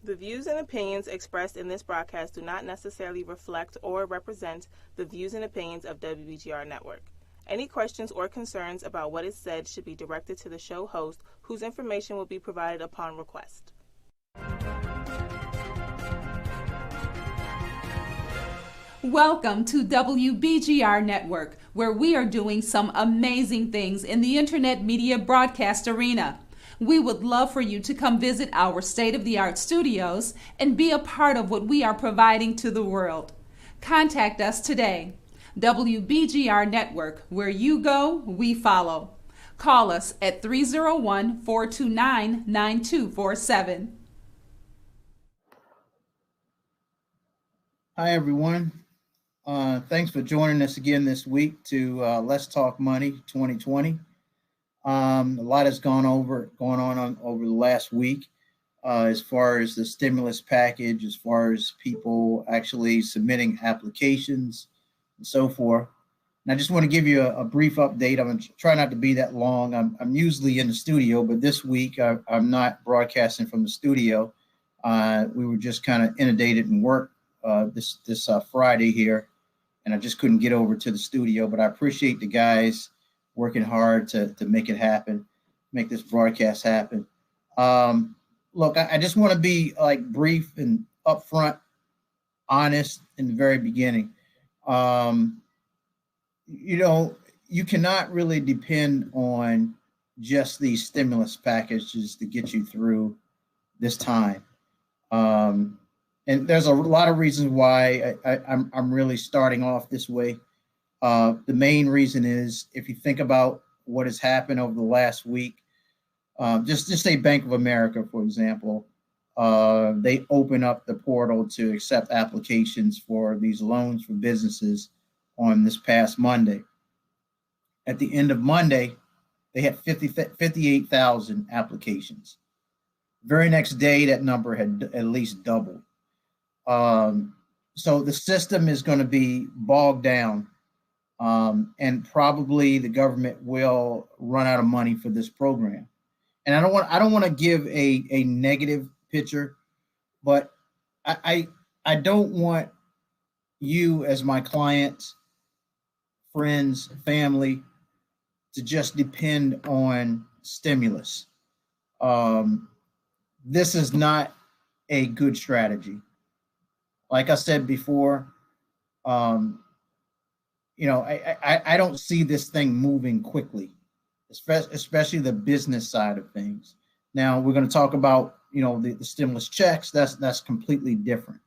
The views and opinions expressed in this broadcast do not necessarily reflect or represent the views and opinions of WBGR Network. Any questions or concerns about what is said should be directed to the show host, whose information will be provided upon request. Welcome to WBGR Network, where we are doing some amazing things in the internet media broadcast arena. We would love for you to come visit our state-of-the-art studios and be a part of what we are providing to the world. Contact us today. WBGR Network, where you go, we follow. Call us at 301-429-9247. Hi, everyone. Thanks for joining us again this week to Let's Talk Money 2020. A lot has gone on over the last week as far as the stimulus package, as far as people actually submitting applications and so forth. And I just want to give you a brief update. I'm going to try not to be that long. I'm usually in the studio, but this week I'm not broadcasting from the studio. We were just kind of inundated in work this Friday here, and I just couldn't get over to the studio. But I appreciate the guys working hard to make it happen, make this broadcast happen. Look, I just want to be like brief and upfront, honest in the very beginning. You cannot really depend on just these stimulus packages to get you through this time. And there's a lot of reasons why I'm really starting off this way. The main reason is, if you think about what has happened over the last week, just say Bank of America, for example, they open up the portal to accept applications for these loans for businesses on this past Monday. At the end of Monday, they had 58,000 applications. Very next day, that number had at least doubled. So the system is going to be bogged down. And probably the government will run out of money for this program. And I don't want to give a negative picture, but I don't want you as my clients, friends, family to just depend on stimulus. This is not a good strategy. Like I said before, I don't see this thing moving quickly, especially the business side of things. Now we're going to talk about, the stimulus checks. That's completely different,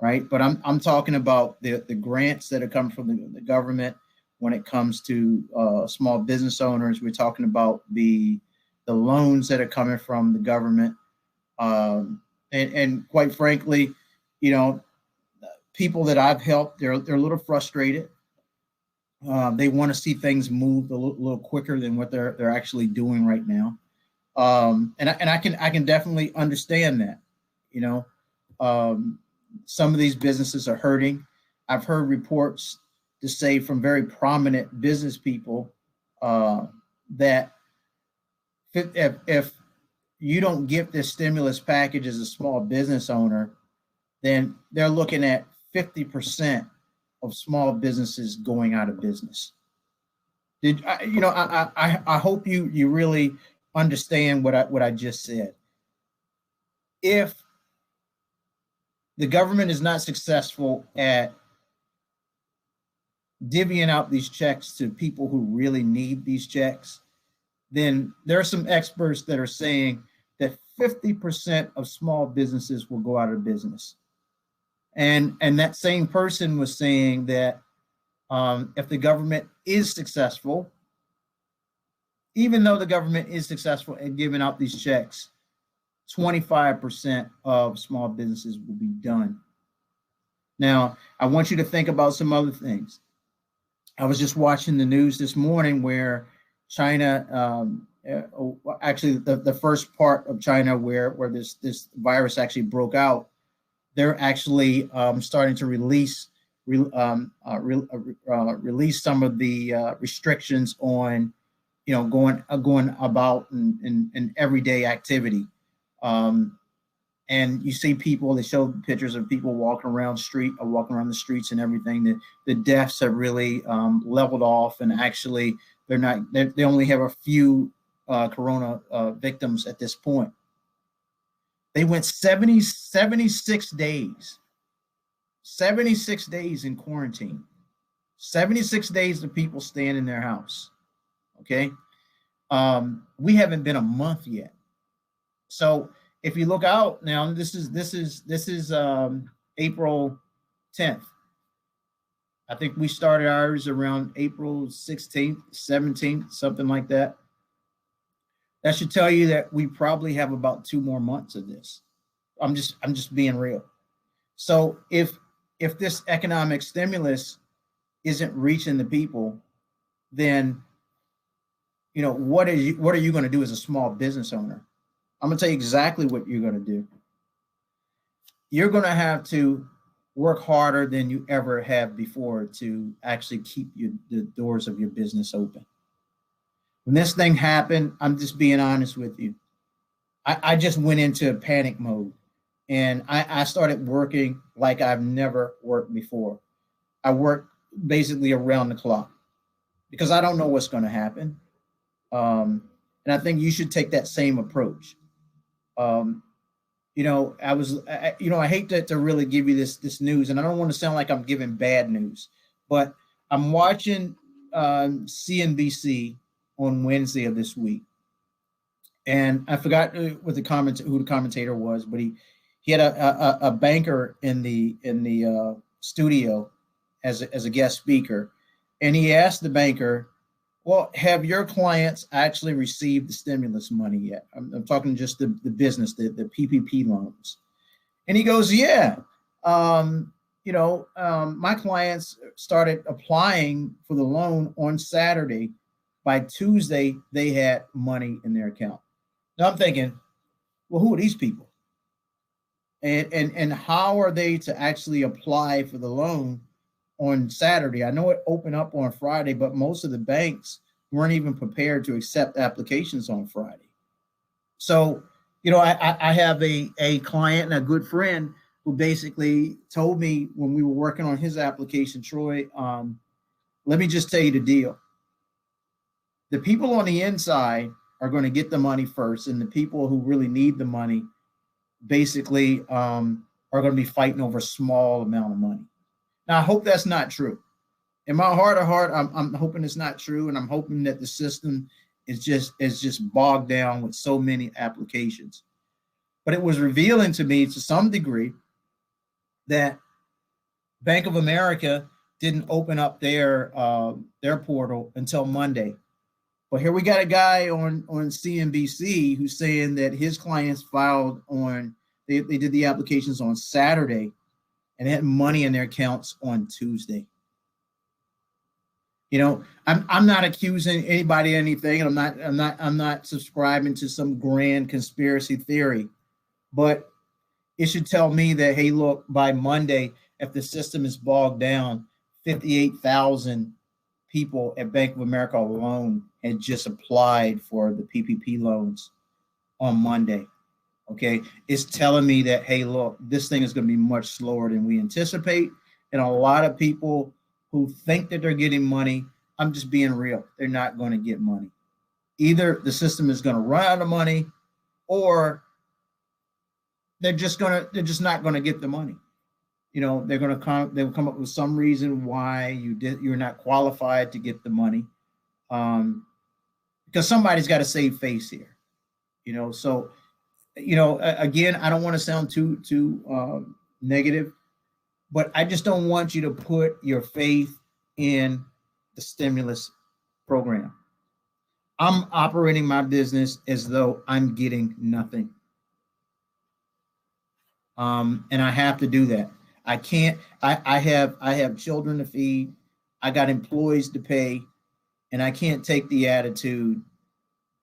right? But I'm talking about the grants that are coming from the government. When it comes to small business owners, we're talking about the loans that are coming from the government, and quite frankly, people that I've helped, they're a little frustrated. They want to see things move a little quicker than what they're actually doing right now, and I can definitely understand that. Some of these businesses are hurting. I've heard reports to say from very prominent business people that if you don't get this stimulus package as a small business owner, then they're looking at 50% of small businesses going out of business. I hope you really understand what I just said. If the government is not successful at divvying out these checks to people who really need these checks, then there are some experts that are saying that 50% of small businesses will go out of business. And that same person was saying that if the government is successful, even though the government is successful at giving out these checks, 25% of small businesses will be done. Now, I want you to think about some other things. I was just watching the news this morning where China, actually the first part of China where this virus actually broke out, they're actually starting to release some of the restrictions on, going about in everyday activity. And and you see people, they show pictures of people walking around the streets and everything. The deaths have really leveled off, and actually they only have a few corona victims at this point. They went 76 days in quarantine. 76 days of people staying in their house. Okay. We haven't been a month yet. So if you look out now, this is April 10th. I think we started ours around April 16th, 17th, something like that. That should tell you that we probably have about 2 more months of this. I'm just being real. So if this economic stimulus isn't reaching the people, then what are you going to do as a small business owner? I'm going to tell you exactly what you're going to do. You're going to have to work harder than you ever have before to actually keep the doors of your business open. When this thing happened, I'm just being honest with you. I just went into panic mode, and I started working like I've never worked before. I worked basically around the clock because I don't know what's going to happen. And I think you should take that same approach. I hate to really give you this news, and I don't want to sound like I'm giving bad news, but I'm watching CNBC on Wednesday of this week, and I forgot who the commentator was, but he had a banker in the studio as a guest speaker, and he asked the banker, well, have your clients actually received the stimulus money yet? I'm talking just the business, the PPP loans. And he goes, yeah. My clients started applying for the loan on Saturday. By Tuesday, they had money in their account. Now I'm thinking, well, who are these people? And how are they to actually apply for the loan on Saturday? I know it opened up on Friday, but most of the banks weren't even prepared to accept applications on Friday. So, I have a client and a good friend who basically told me when we were working on his application, Troy, let me just tell you the deal. The people on the inside are going to get the money first, and the people who really need the money basically are going to be fighting over a small amount of money. Now, I hope that's not true. In my heart of heart, I'm hoping it's not true, and I'm hoping that the system is just bogged down with so many applications. But it was revealing to me to some degree that Bank of America didn't open up their portal until Monday. But here we got a guy on CNBC who's saying that his clients filed they did the applications on Saturday and had money in their accounts on Tuesday. I'm not accusing anybody of anything, and I'm not subscribing to some grand conspiracy theory, but it should tell me that, hey, look, by Monday, if the system is bogged down, 58,000 people at Bank of America alone had just applied for the PPP loans on Monday. Okay, it's telling me that, hey, look, this thing is going to be much slower than we anticipate, and a lot of people who think that they're getting money, I'm just being real, they're not going to get money. Either the system is going to run out of money, or they're just not going to get the money. They'll come up with some reason why you're not qualified to get the money, because somebody's got to save face here. So again, I don't want to sound too negative, but I just don't want you to put your faith in the stimulus program. I'm operating my business as though I'm getting nothing. And I have to do that. I can't, I have children to feed. I got employees to pay, and I can't take the attitude,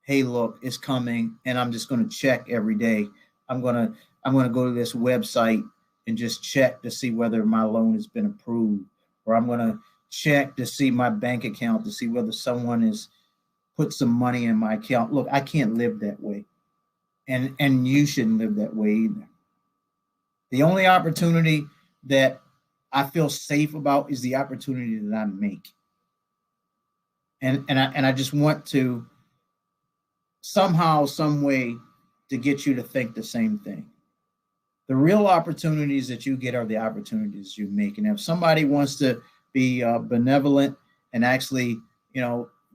hey, look, it's coming, and I'm just going to check every day. I'm going to go to this website and just check to see whether my loan has been approved, or I'm going to check to see my bank account to see whether someone has put some money in my account. Look, I can't live that way, and you shouldn't live that way either. The only opportunity that I feel safe about is the opportunity that I make. And I just want to somehow, some way, to get you to think the same thing. The real opportunities that you get are the opportunities you make. And if somebody wants to be benevolent and actually,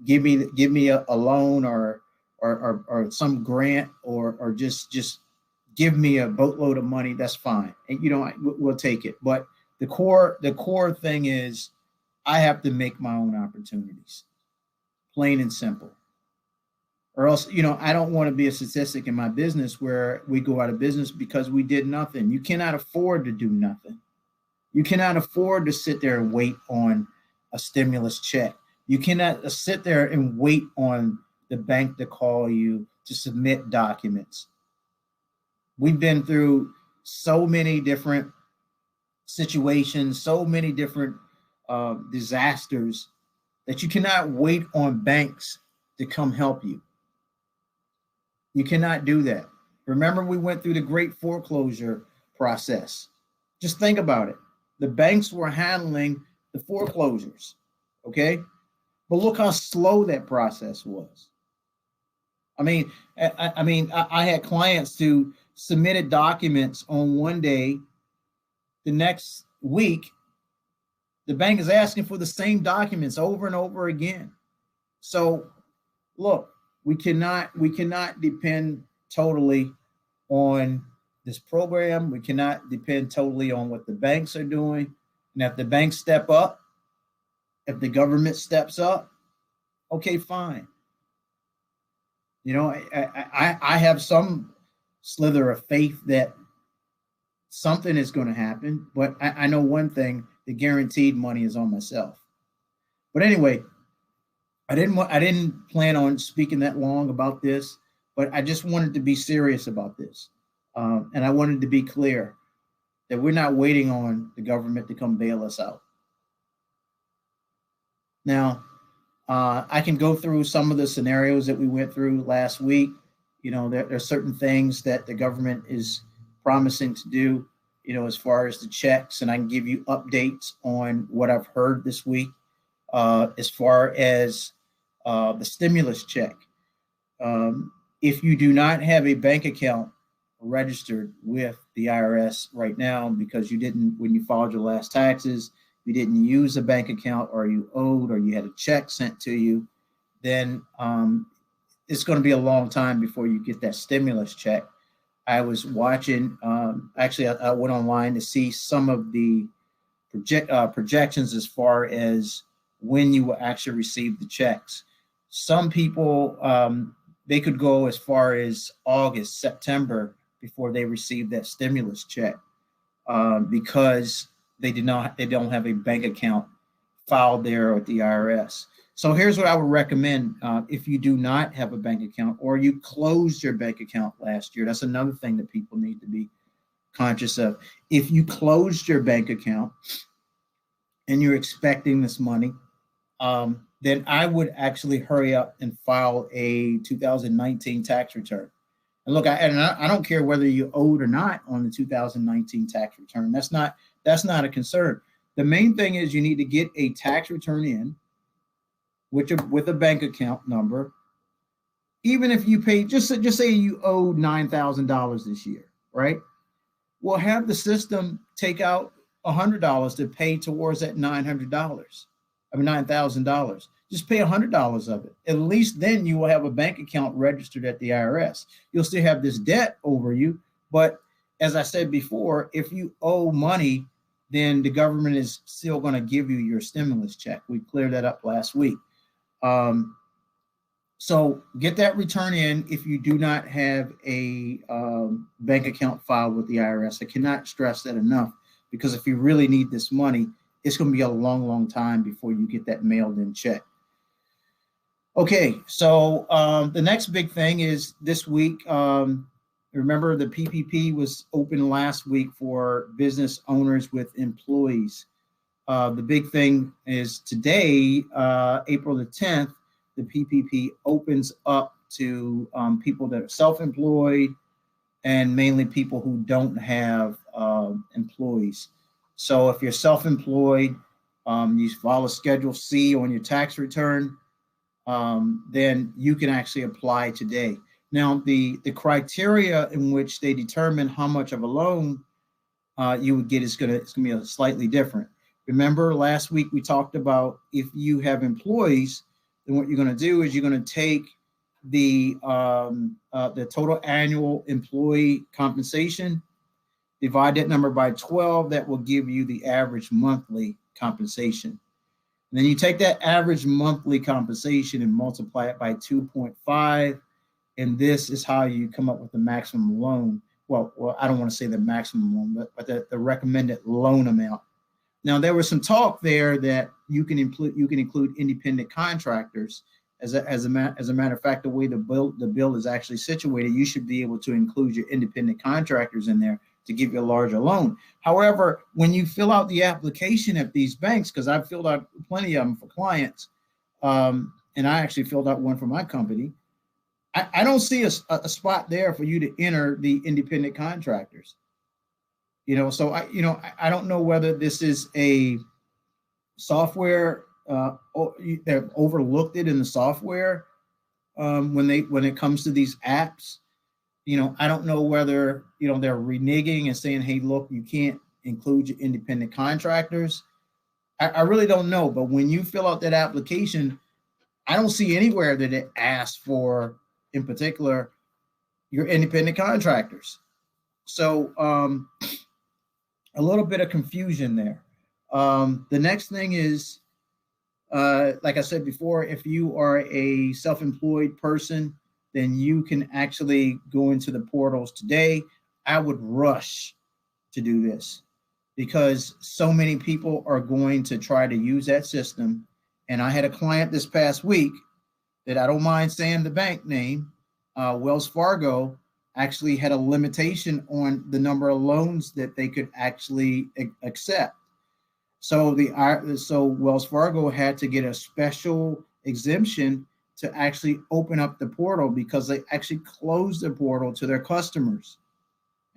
give me a loan or some grant or just give me a boatload of money, that's fine. And we'll take it. But the core thing is I have to make my own opportunities, plain and simple. Or else, I don't want to be a statistic in my business where we go out of business because we did nothing. You cannot afford to do nothing. You cannot afford to sit there and wait on a stimulus check. You cannot sit there and wait on the bank to call you to submit documents. We've been through so many different situations, so many different disasters that you cannot wait on banks to come help you. You cannot do that. Remember, we went through the great foreclosure process. Just think about it. The banks were handling the foreclosures, okay? But look how slow that process was. I had clients who submitted documents on one day. The next week, the bank is asking for the same documents over and over again. So, look, we cannot depend totally on this program. We cannot depend totally on what the banks are doing. And if the banks step up, if the government steps up, okay, fine. I have some slither of faith that something is going to happen, but I know one thing: the guaranteed money is on myself. But anyway, I didn't plan on speaking that long about this, but I just wanted to be serious about this, and I wanted to be clear that we're not waiting on the government to come bail us out. Now, I can go through some of the scenarios that we went through last week. There are certain things that the government is promising to do, as far as the checks, and I can give you updates on what I've heard this week. As far as the stimulus check, if you do not have a bank account registered with the IRS right now because you didn't, when you filed your last taxes, you didn't use a bank account, or you owed, or you had a check sent to you, then it's going to be a long time before you get that stimulus check. I was watching, actually, I went online to see some of the projections as far as when you will actually receive the checks. Some people, they could go as far as August, September before they receive that stimulus check, because they don't have a bank account filed there at the IRS. So here's what I would recommend. If you do not have a bank account, or you closed your bank account last year, that's another thing that people need to be conscious of. If you closed your bank account and you're expecting this money, then I would actually hurry up and file a 2019 tax return. And look, I don't care whether you owed or not on the 2019 tax return. That's not a concern. The main thing is you need to get a tax return in with a bank account number. Even if you pay, just say you owed $9,000 this year, right? We'll have the system take out $100 to pay towards that $9,000. Just pay $100 of it. At least then you will have a bank account registered at the IRS. You'll still have this debt over you, but as I said before, if you owe money, then the government is still going to give you your stimulus check. We cleared that up last week. So get that return in if you do not have a bank account filed with the IRS. I cannot stress that enough, because if you really need this money, it's going to be a long, long time before you get that mailed in check. Okay, so the next big thing is this week. Remember, the PPP was open last week for business owners with employees. The big thing is today, April the 10th, the PPP opens up to people that are self-employed, and mainly people who don't have employees. So if you're self-employed, you file a Schedule C on your tax return, then you can actually apply today. Now, the criteria in which they determine how much of a loan you would get is it's gonna be slightly different. Remember, last week we talked about if you have employees, then what you're going to do is you're going to take the total annual employee compensation, divide that number by 12. That will give you the average monthly compensation. And then you take that average monthly compensation and multiply it by 2.5, and this is how you come up with the maximum loan. Well, I don't want to say the maximum loan, but the recommended loan amount. Now, there was some talk there that you can include independent contractors. As a matter of fact, the way the bill is actually situated, you should be able to include your independent contractors in there to give you a larger loan. However, when you fill out the application at these banks, because I've filled out plenty of them for clients, and I actually filled out one for my company, I don't see a spot there for you to enter the independent contractors. So I don't know whether this is a software, they've overlooked it in the software when it comes to these apps. I don't know whether they're reneging and saying, hey, look, you can't include your independent contractors. I really don't know, but when you fill out that application, I don't see anywhere that it asks for, in particular, your independent contractors. So a little bit of confusion there. The next thing is, like I said before, if you are a self-employed person, then you can actually go into the portals today. I would rush to do this because so many people are going to try to use that system. And I had a client this past week that I don't mind saying the bank name, Wells Fargo, actually had a limitation on the number of loans that they could actually accept. So Wells Fargo had to get a special exemption to actually open up the portal because they actually closed the portal to their customers.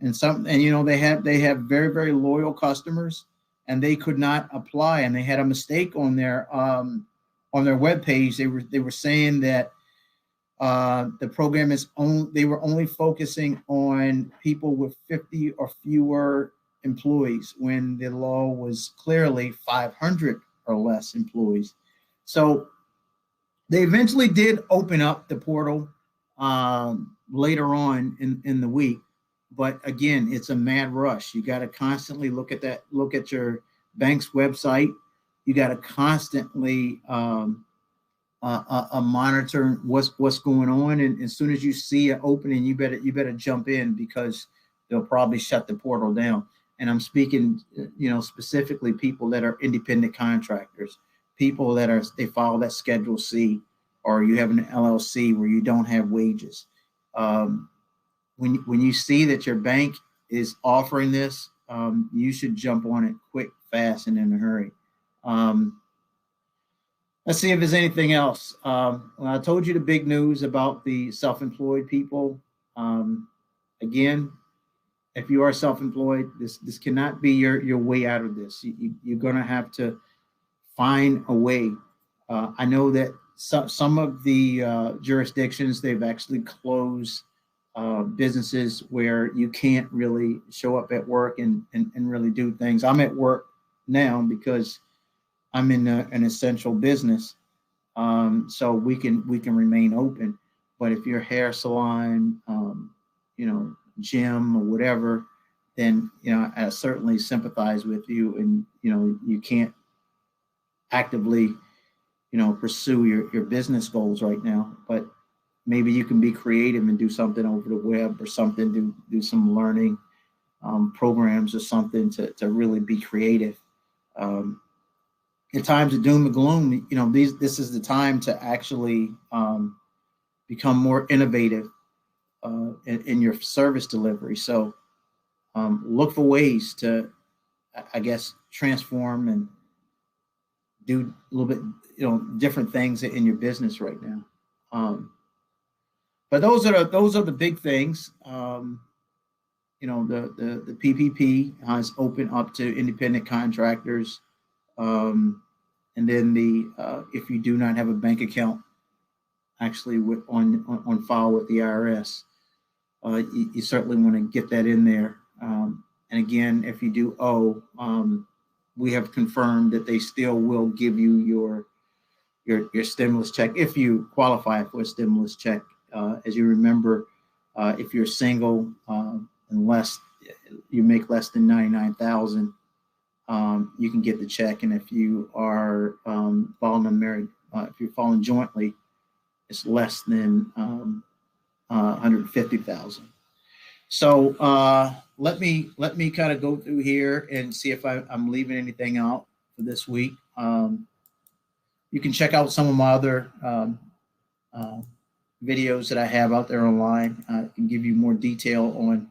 And they have very, very loyal customers, and they could not apply. And they had a mistake on their webpage. They were saying that the program they were only focusing on people with 50 or fewer employees when the law was clearly 500 or less employees. So they eventually did open up the portal later on in the week. But again, it's a mad rush. You got to constantly look at your bank's website. You got to constantly monitor what's going on, and as soon as you see an opening, you better jump in because they'll probably shut the portal down. And I'm speaking, specifically people that are independent contractors, people that they file that Schedule C, or you have an LLC where you don't have wages. When you see that your bank is offering this, you should jump on it quick, fast, and in a hurry. Let's see if there's anything else. I told you the big news about the self-employed people. Again, if you are self-employed, this cannot be your way out of this. You're going to have to find a way. I know that some of the jurisdictions, they've actually closed businesses where you can't really show up at work and really do things. I'm at work now because I'm in an essential business, so we can remain open. But if you're a hair salon, gym or whatever, then I certainly sympathize with you, and you can't actively pursue your business goals right now. But maybe you can be creative and do something over the web or something, do some learning programs or something to really be creative. In times of doom and gloom, this is the time to actually become more innovative in your service delivery. So look for ways to, I guess, transform and do a little bit, different things in your business right now. But those are the big things. the PPP is open up to independent contractors. And then if you do not have a bank account actually on file with the IRS, you certainly want to get that in there. And again, if you do owe, we have confirmed that they still will give you your stimulus check if you qualify for a stimulus check. As you remember, if you're single, unless you make less than 99,000, you can get the check. And if you are if you're filing jointly, it's less than 150,000. So let me kind of go through here and see if I'm leaving anything out for this week. You can check out some of my other videos that I have out there online. I can give you more detail on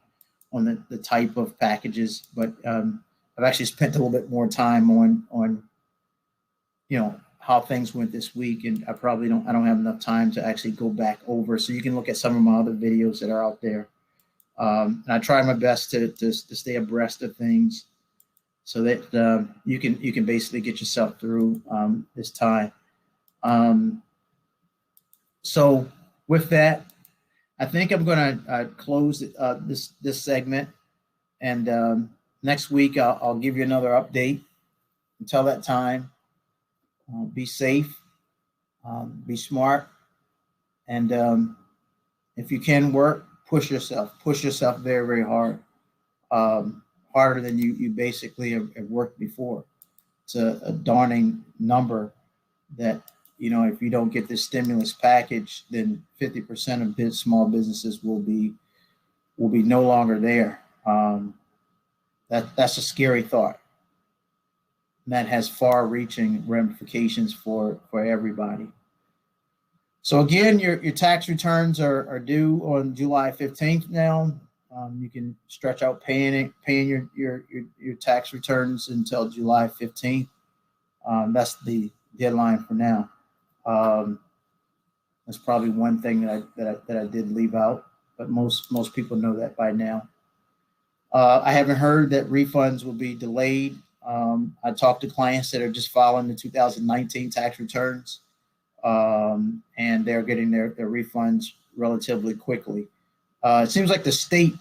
the type of packages, but I've actually spent a little bit more time on how things went this week, and I don't have enough time to actually go back over. So you can look at some of my other videos that are out there. And I try my best to stay abreast of things so that you can basically get yourself through this time. So with that, I think I'm going to close this segment, and next week I'll give you another update. Until that time, be safe, be smart, and if you can work, push yourself very, very hard, harder than you basically have worked before. It's a daunting number that, if you don't get this stimulus package, then 50% of small businesses will be no longer there. That's a scary thought. And that has far-reaching ramifications for everybody. So again, your tax returns are due on July 15th now. You can stretch out paying your tax returns until July 15th. That's the deadline for now. That's probably one thing that I did leave out, but most people know that by now. I haven't heard that refunds will be delayed. I talked to clients that are just filing the 2019 tax returns, and they're getting their refunds relatively quickly. It seems like the state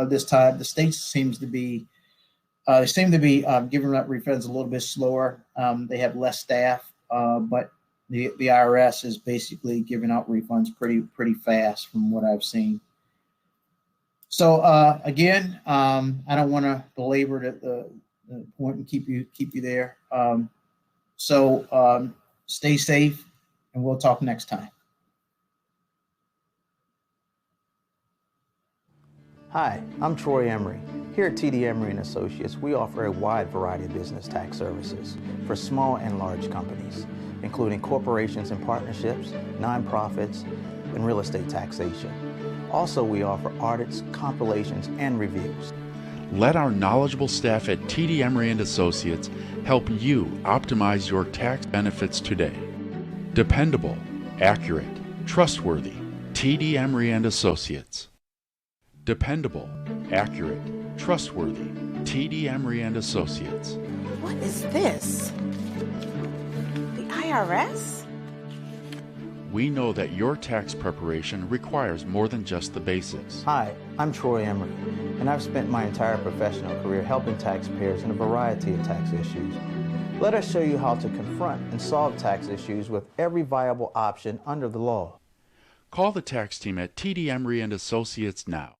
this time, the state seems to be giving out refunds a little bit slower. They have less staff, but the IRS is basically giving out refunds pretty fast from what I've seen. So again, I don't want to belabor the point and keep you there. So stay safe, and we'll talk next time. Hi, I'm Troy Emory. Here at TD Emory & Associates, we offer a wide variety of business tax services for small and large companies, including corporations and partnerships, nonprofits, and real estate taxation. Also, we offer audits, compilations, and reviews. Let our knowledgeable staff at TD Emory & Associates help you optimize your tax benefits today. Dependable, accurate, trustworthy. TD Emory & Associates. Dependable, accurate, trustworthy. TD Emory & Associates. What is this? The IRS? We know that your tax preparation requires more than just the basics. Hi, I'm Troy Emory, and I've spent my entire professional career helping taxpayers in a variety of tax issues. Let us show you how to confront and solve tax issues with every viable option under the law. Call the tax team at TD Emory & Associates now.